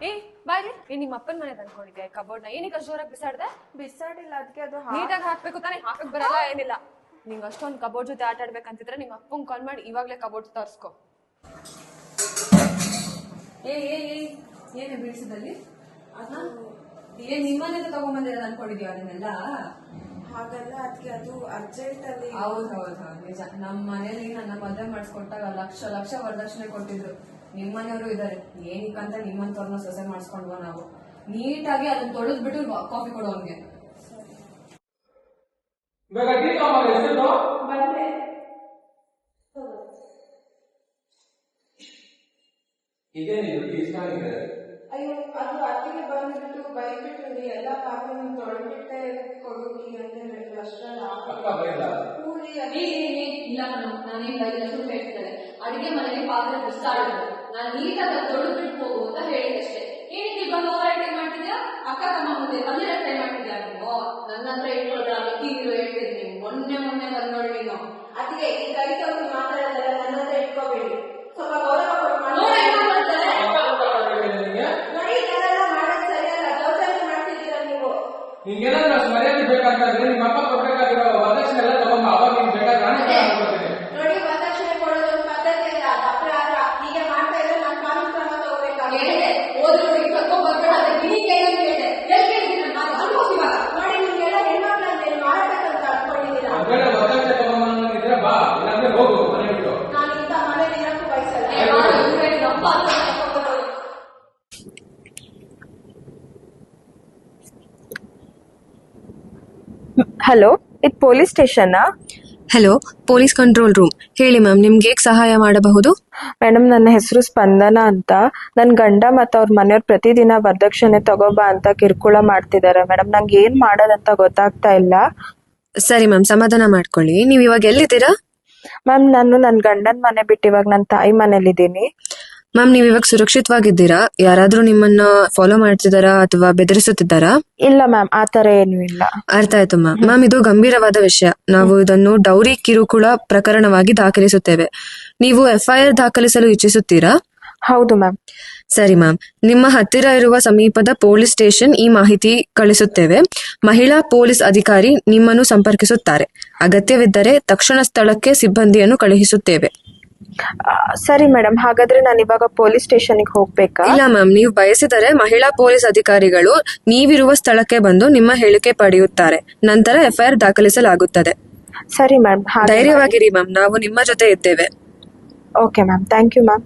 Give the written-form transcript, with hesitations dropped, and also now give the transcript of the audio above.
ಏ ಬಾಯ್ಲಿ ನಿಮ್ಮ ಅಪ್ಪನ ಮನೆ ಅನ್ಕೊಂಡಿದ್ಯಾ ಕಬೋರ್ಡ್ ನ ಏನಕ್ಕೆ ಜೋರಾಗಿ ಬಿಸಾಡ್ದೆ? ಬಿಸಾಡಿಲ್ಲ, ಅದಕ್ಕೆ ಅದು ನೀಟಾಗಿ ಹಾಕ್ಬೇಕು ತಾನೇ, ಹಾಕಕ್ ಬರಲ್ಲ ಏನಿಲ್ಲ. ನಿಂಗೆ ಅಷ್ಟೊಂದು ಕಬೋರ್ಡ್ ಜೊತೆ ಆಟ ಆಡ್ಬೇಕಂತಿದ್ರೆ ನಿಮ್ಮ ಅಪ್ಪಂಗೆ ಕಾಲ್ ಮಾಡಿ ಇವಾಗ್ಲೇ ಕಬೋರ್ಡ್ ತರ್ಸ್ಕೊ. ಏನೇ ಬೀಳ್ಸಿದಲ್ಲಿ ಏನ್ ನಿಮ್ಮನೆ ತಗೊಂಡ್ಬಂದಿರೋದು ಅನ್ಕೊಂಡಿದ್ಯಾ ಅದನ್ನೆಲ್ಲ? ಹಾಗಲ್ಲ ಅದಕ್ಕೆ ಅದು ಅರ್ಜೆಂಟ್ ಅಲ್ಲಿ. ಹೌದು ನಿಜ. ನಮ್ಮ ಮನೇಲಿ ನನ್ನ ಮದುವೆ ಮಾಡಿಸ್ಕೊಟ್ಟಾಗ ಲಕ್ಷ ಲಕ್ಷ ವರದಕ್ಷಿಣೆ ಕೊಟ್ಟಿದ್ರು. ನಿಮ್ಮನೆಯವರು ಇದಾರೆ, ಏನಕ್ಕಂತ ನಿಮ್ಮಂತವ್ರನ್ನ ಸೊಸೆ ಮಾಡಿಸ್ಕೊಂಡ್ವ ನಾವು. ನೀಟಾಗಿ ಅದನ್ನ ತೊಳೆದ್ಬಿಟ್ಟು ಕಾಫಿ ಕೊಡು ಅವ್ನಿಗೆ. ಅಯ್ಯೋ ಅದು ಅತ್ತಿಗೆ ಬಂದ್ಬಿಟ್ಟು ಬೈಬಿಟ್ಟು ಎಲ್ಲ ಪಾಪನ ತೊಳೆದ್ಬಿಟ್ಟೆ ಕೊಡೋಗಿ ಅಂತ ಹೇಳಿದ್ರು. ಅಷ್ಟಲ್ಲ ಅಡಿಗೆ ಮನೆಗೆ ಪಾತ್ರೆ ಬಿಸಾಡಿದ್ರು. ನಾನು ನೀಟಾಗಿ ತೊಳೆದ್ಬಿಟ್ಟು ಹೋಗು ಅಂತ ಹೇಳಿದಷ್ಟೇ. ಏನಕ್ಕೆ ಬಂದು ಓವರ್ ಐಟಮ್ ಮಾಡ್ತಿದ್ಯಾ? ಅಕ್ಕ ತಮ್ಮ ಮುಂದೆ ಕಲ್ಲಿರ ಟ್ರೈ ಮಾಡ್ತಿದ್ಯಾ ನೀವು? ನನ್ನ ಹತ್ರ ಇಟ್ಕೊಳ್ರ ಮಿಕ್ಕಿರು ಹೇಳ್ತಿದ್ರಿ. ಮೊನ್ನೆ ಬಂದ್ ನೋಡಿ ನೀನು. ಅದಕ್ಕೆ ಈ ಕೈತವ್ರು ಮಾತಾಡೋದಲ್ಲ, ನನ್ನ ಹತ್ರ ಇಟ್ಕೋಬೇಡಿ. ಸ್ವಲ್ಪ ಗೌರವ ಕೊಟ್ಟು ಮಾಡಿ. ನೋಡಿ ಇದೆಲ್ಲ ಮಾಡೋದು ಸರಿಯಲ್ಲ, ದೌರ್ಜನ್ಯ ಮಾಡ್ತಿದ್ದೀರಾ ನೀವು. ನಿಮ್ಗೇನಾದ್ರೂ ಮರ್ಯಾದೆ ಬೇಕಾಗ್ತದೆ, ನಿಮ್ಮ ಅಪ್ಪ ಕೊಡ್ಬೇಕಾಗಿರೋ ವರದಕ್ಷಿಣೆ ಎಲ್ಲ ತಗೊಂಬ. ಅವಾಗ ನಿಮ್ಗೆ ಬೇಕಾದ್ರೆ ನೋಡಿ, ವರದಕ್ಷಿಣೆ ಕೊಡೋದು ಒಂದು ಪದ್ಧತಿ ಇಲ್ಲ, ಅದು ಅಪರಾಧ. ಹೀಗೆ ಮಾಡ್ತಾ ಇದ್ರೆ ನಾನು ಕಾನೂನು ಕ್ರಮ ತಗೋಬೇಕಾಗಿದೆ. ಓದ್ರು ಬರ್ಬೇಡ, ಗಿಣಿ ಕೇಳಿದೆ ನಾನು ಅನ್ಕೋತೀವಾಗ. ನೋಡಿ ನಿಮ್ಗೆಲ್ಲ ಹೆಣ್ಮಕ್ಳಂದ್ರೆ ಮಾಡ್ಬೇಕಂತ ಅನ್ಕೊಂಡಿದ್ದೀರಾ. ವರದಕ್ಷಿಣೆ ತಗೊಂಬಂದಿದ್ರೆ ಬಾ, ಇಲ್ಲಾಂದ್ರೆ ಹೋಗು ಮನೆ ಬಿಟ್ಟು. ನಾನು ಇಂಥ ಮನೇಲಿ ಇರಕ್ಕೂ ಬಯಸಲ್ಲ. ಹಲೋ, ಇದು ಪೊಲೀಸ್ ಸ್ಟೇಷನ್ನಾ? Hello, police control room. ಹೇಳಿ ಮ್ಯಾಮ್, ನಿಮ್ಗೆ ಹೇಗೆ ಸಹಾಯ ಮಾಡಬಹುದು? ಮೇಡಮ್, ನನ್ನ ಹೆಸರು ಸ್ಪಂದನ ಅಂತ. ನನ್ನ ಗಂಡ ಮತ್ತು ಅವ್ರ ಮನೆಯವ್ರು ಪ್ರತಿದಿನ ವರದಕ್ಷಿಣೆ ತಗೋಬಾ ಅಂತ ಕಿರುಕುಳ ಮಾಡ್ತಿದ್ದಾರೆ ಮೇಡಮ್. ನಂಗೆ ಏನ್ ಮಾಡೋದಂತ ಗೊತ್ತಾಗ್ತಾ ಇಲ್ಲ. ಸರಿ ಮ್ಯಾಮ್, ಸಮಾಧಾನ ಮಾಡ್ಕೊಳ್ಳಿ. ನೀವು ಇವಾಗ ಎಲ್ಲಿದ್ದೀರಾ? ಮ್ಯಾಮ್, ನಾನು ನನ್ನ ಗಂಡನ ಮನೆ ಬಿಟ್ಟು ಇವಾಗ ನನ್ನ ತಾಯಿ ಮನೇಲಿದ್ದೀನಿ. ಮ್ಯಾಮ್, ನೀವು ಇವಾಗ ಸುರಕ್ಷಿತವಾಗಿದ್ದೀರಾ? ಯಾರಾದ್ರೂ ನಿಮ್ಮನ್ನ ಫಾಲೋ ಮಾಡ್ತಿದ್ದಾರಾ ಅಥವಾ ಬೆದರಿಸುತ್ತಿದ್ದಾರಾ? ಇಲ್ಲ ಮ್ಯಾಮ್, ಆ ಥರ ಏನೂ ಇಲ್ಲ. ಅರ್ಥ ಆಯ್ತು ಮ್ಯಾಮ್. ಮ್ಯಾಮ್, ಇದು ಗಂಭೀರವಾದ ವಿಷಯ. ನಾವು ಇದನ್ನು ಡೌರಿ ಕಿರುಕುಳ ಪ್ರಕರಣವಾಗಿ ದಾಖಲಿಸುತ್ತೇವೆ. ನೀವು FIR ದಾಖಲಿಸಲು ಇಚ್ಛಿಸುತ್ತೀರಾ? ಹೌದು ಮ್ಯಾಮ್. ಸರಿ ಮ್ಯಾಮ್, ನಿಮ್ಮ ಹತ್ತಿರ ಇರುವ ಸಮೀಪದ ಪೊಲೀಸ್ ಸ್ಟೇಷನ್ ಈ ಮಾಹಿತಿ ಕಳಿಸುತ್ತೇವೆ. ಮಹಿಳಾ ಪೊಲೀಸ್ ಅಧಿಕಾರಿ ನಿಮ್ಮನ್ನು ಸಂಪರ್ಕಿಸುತ್ತಾರೆ. ಅಗತ್ಯವಿದ್ದರೆ ತಕ್ಷಣ ಸ್ಥಳಕ್ಕೆ ಸಿಬ್ಬಂದಿಯನ್ನು ಕಳುಹಿಸುತ್ತೇವೆ. ಸರಿ ಮೇಡಮ್, ಹಾಗಾದ್ರೆ ನಾನು ಇವಾಗ ಪೊಲೀಸ್ ಸ್ಟೇಷನ್ಗೆ ಹೋಗ್ಬೇಕಾ? ಇಲ್ಲ ಮ್ಯಾಮ್, ನೀವು ಬಯಸಿದರೆ ಮಹಿಳಾ ಪೊಲೀಸ್ ಅಧಿಕಾರಿಗಳು ನೀವಿರುವ ಸ್ಥಳಕ್ಕೆ ಬಂದು ನಿಮ್ಮ ಹೇಳಿಕೆ ಪಡೆಯುತ್ತಾರೆ. ನಂತರ FIR ದಾಖಲಿಸಲಾಗುತ್ತದೆ. ಸರಿ ಮ್ಯಾಮ್, ಧೈರ್ಯವಾಗಿರಿ ಮ್ಯಾಮ್, ನಾವು ನಿಮ್ಮ ಜೊತೆ ಇದ್ದೇವೆ. Okay ma'am, thank you ma'am.